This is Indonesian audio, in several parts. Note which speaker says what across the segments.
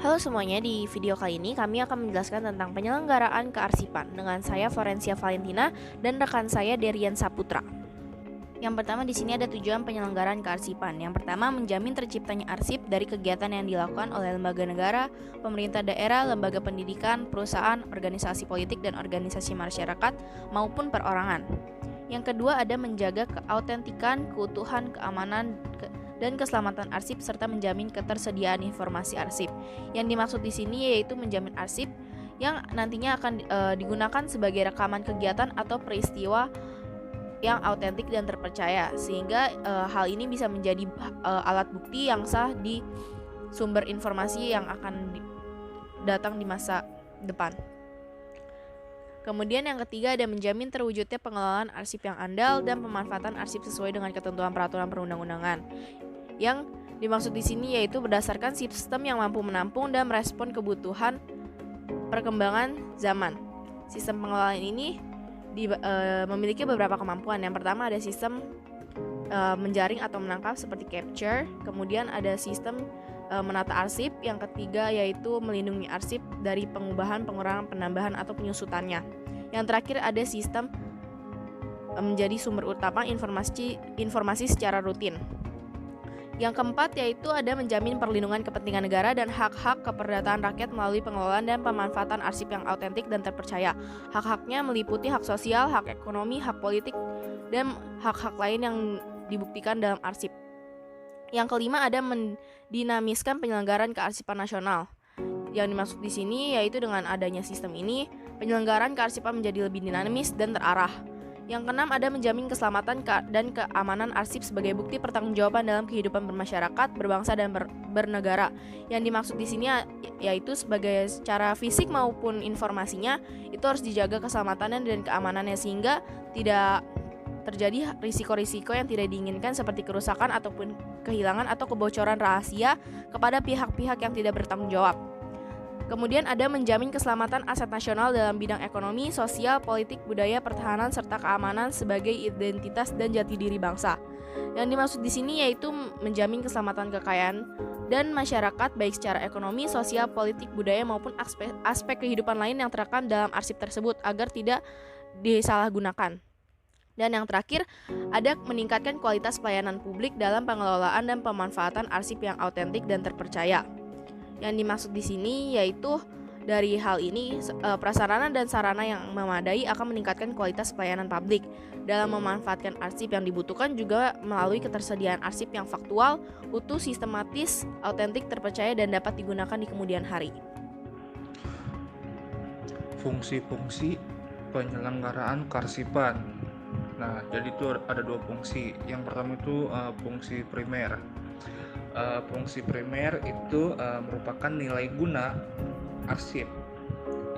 Speaker 1: Halo semuanya, di video kali ini kami akan menjelaskan tentang penyelenggaraan kearsipan dengan saya Florencia Valentina dan rekan saya Derian Saputra. Yang pertama di sini ada tujuan penyelenggaraan kearsipan. Yang pertama, menjamin terciptanya arsip dari kegiatan yang dilakukan oleh lembaga negara, pemerintah daerah, lembaga pendidikan, perusahaan, organisasi politik dan organisasi masyarakat maupun perorangan. Yang kedua ada menjaga keautentikan, keutuhan, keamanan, dan keselamatan arsip serta menjamin ketersediaan informasi arsip. Yang dimaksud di sini yaitu menjamin arsip yang nantinya akan digunakan sebagai rekaman kegiatan atau peristiwa yang autentik dan terpercaya, sehingga hal ini bisa menjadi alat bukti yang sah di sumber informasi yang akan datang di masa depan. Kemudian yang ketiga ada menjamin terwujudnya pengelolaan arsip yang andal dan pemanfaatan arsip sesuai dengan ketentuan peraturan perundang-undangan. Yang dimaksud di sini yaitu berdasarkan sistem yang mampu menampung dan merespon kebutuhan perkembangan zaman. Sistem pengelolaan ini memiliki beberapa kemampuan. Yang pertama ada sistem menjaring atau menangkap seperti capture, kemudian ada sistem menata arsip, yang ketiga yaitu melindungi arsip dari pengubahan, pengurangan, penambahan atau penyusutannya. Yang terakhir ada sistem menjadi sumber utama informasi secara rutin. Yang keempat yaitu ada menjamin perlindungan kepentingan negara dan hak-hak keperdataan rakyat melalui pengelolaan dan pemanfaatan arsip yang autentik dan terpercaya. Hak-haknya meliputi hak sosial, hak ekonomi, hak politik, dan hak-hak lain yang dibuktikan dalam arsip. Yang kelima ada mendinamiskan penyelenggaraan kearsipan nasional. Yang dimaksud di sini yaitu dengan adanya sistem ini, penyelenggaraan kearsipan menjadi lebih dinamis dan terarah. Yang keenam ada menjamin keselamatan dan keamanan arsip sebagai bukti pertanggungjawaban dalam kehidupan bermasyarakat, berbangsa dan bernegara. Yang dimaksud di sini yaitu sebagai secara fisik maupun informasinya itu harus dijaga keselamatannya dan keamanannya sehingga tidak terjadi risiko-risiko yang tidak diinginkan seperti kerusakan ataupun kehilangan atau kebocoran rahasia kepada pihak-pihak yang tidak bertanggung jawab. Kemudian ada menjamin keselamatan aset nasional dalam bidang ekonomi, sosial, politik, budaya, pertahanan, serta keamanan sebagai identitas dan jati diri bangsa. Yang dimaksud di sini yaitu menjamin keselamatan kekayaan dan masyarakat baik secara ekonomi, sosial, politik, budaya maupun aspek kehidupan lain yang terekam dalam arsip tersebut agar tidak disalahgunakan. Dan yang terakhir, ada meningkatkan kualitas pelayanan publik dalam pengelolaan dan pemanfaatan arsip yang autentik dan terpercaya. Yang dimaksud di sini yaitu dari hal ini prasarana dan sarana yang memadai akan meningkatkan kualitas pelayanan publik. Dalam memanfaatkan arsip yang dibutuhkan juga melalui ketersediaan arsip yang faktual, utuh, sistematis, autentik, terpercaya dan dapat digunakan di kemudian hari.
Speaker 2: Fungsi-fungsi penyelenggaraan kearsipan. Nah, jadi itu ada dua fungsi. Yang pertama itu fungsi primer. Fungsi primer itu merupakan nilai guna arsip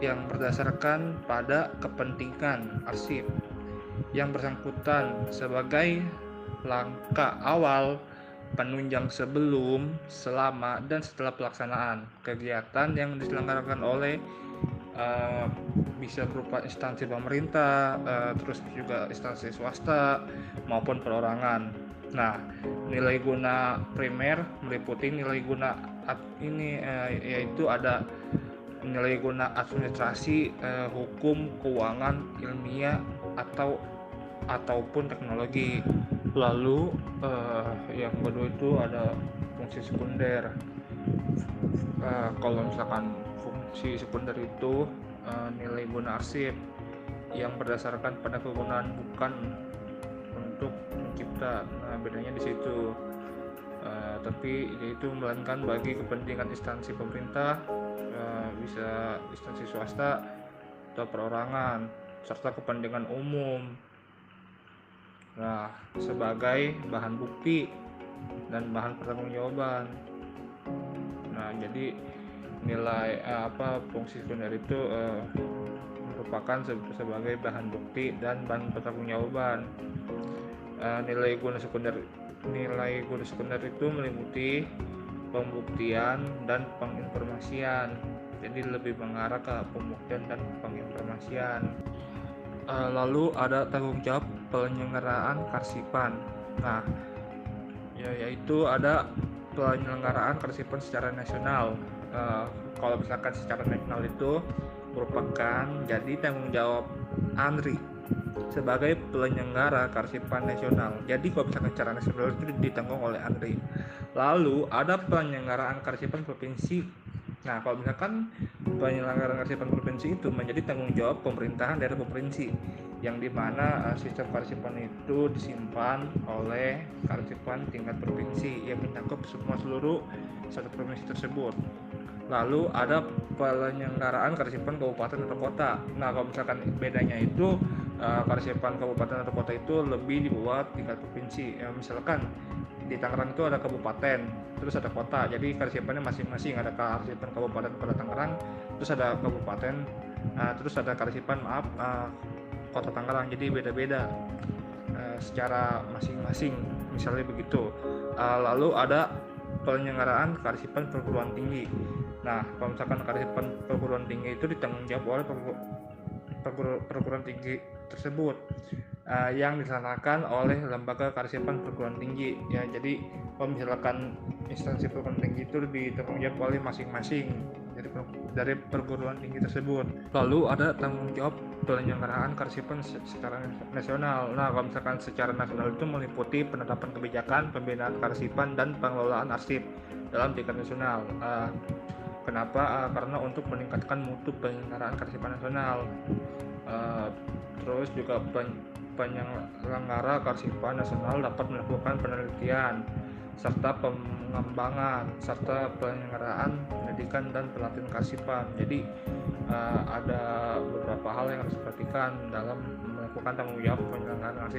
Speaker 2: yang berdasarkan pada kepentingan arsip yang bersangkutan sebagai langkah awal, penunjang sebelum, selama, dan setelah pelaksanaan kegiatan yang diselenggarakan oleh bisa berupa instansi pemerintah, terus juga instansi swasta maupun perorangan. Nah, nilai guna primer meliputi nilai guna yaitu ada nilai guna administrasi, hukum, keuangan, ilmiah ataupun teknologi. Lalu yang kedua itu ada fungsi sekunder. Kalau misalkan fungsi sekunder itu nilai guna arsip yang berdasarkan pada kegunaan bukan untuk mencipta. Nah, bedanya di situ. Tapi yaitu melainkan bagi kepentingan instansi pemerintah, bisa instansi swasta atau perorangan, serta kepentingan umum. Nah, sebagai bahan bukti dan bahan pertanggungjawaban. Nah, jadi nilai fungsi sekunder itu merupakan sebagai bahan bukti dan bahan pertanggungjawaban. Nilai guna sekunder itu meliputi pembuktian dan penginformasian. Jadi lebih mengarah ke pembuktian dan penginformasian. Lalu ada tanggung jawab penyelenggaraan kearsipan. Nah, yaitu ada penyelenggaraan kearsipan secara nasional. Kalau misalkan secara nasional itu merupakan jadi tanggung jawab ANRI sebagai penyelenggara kearsipan nasional. Jadi kalau misalkan secara nasional itu ditanggung oleh ANRI. Lalu ada penyelenggaraan kearsipan provinsi. Nah, kalau misalkan penyelenggaraan kearsipan provinsi itu menjadi tanggung jawab pemerintahan daerah provinsi, yang dimana sistem kearsipan itu disimpan oleh kearsipan tingkat provinsi yang mencakup semua seluruh satu provinsi tersebut. Lalu ada penyelenggaraan kearsipan kabupaten atau kota. Nah, kalau misalkan bedanya itu kearsipan kabupaten atau kota itu lebih dibuat tingkat provinsi. Misalkan di Tangerang itu ada kabupaten, terus ada kota. Jadi kearsipannya masing-masing, ada kearsipan kabupaten Kota Tangerang, terus ada kabupaten, terus ada kearsipan Kota Tangerang. Jadi beda-beda secara masing-masing, misalnya begitu. Lalu ada penyelenggaraan kearsipan perguruan tinggi. Nah, kalau misalkan kearsipan perguruan tinggi itu ditanggung jawab oleh perguruan tinggi tersebut, yang dilaksanakan oleh lembaga kearsipan perguruan tinggi. Ya, jadi kalau misalkan instansi perguruan tinggi itu ditanggung jawab oleh masing-masing dari perguruan tinggi tersebut. Lalu ada tanggung jawab penyelenggaraan kearsipan secara nasional. Nah, kalau misalkan secara nasional itu meliputi penetapan kebijakan, pembinaan kearsipan, dan pengelolaan arsip dalam tingkat nasional. Kenapa? Karena untuk meningkatkan mutu penyelenggaraan kearsipan nasional. Terus juga penyelenggara kearsipan nasional dapat melakukan penelitian serta pengembangan serta penyelenggaraan pendidikan dan pelatihan kearsipan. Jadi ada beberapa hal yang harus diperhatikan dalam melakukan tanggung jawab penyelenggaraan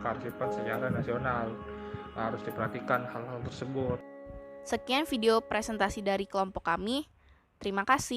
Speaker 2: kearsipan secara nasional. Harus diperhatikan hal-hal tersebut.
Speaker 1: Sekian video presentasi dari kelompok kami. Terima kasih.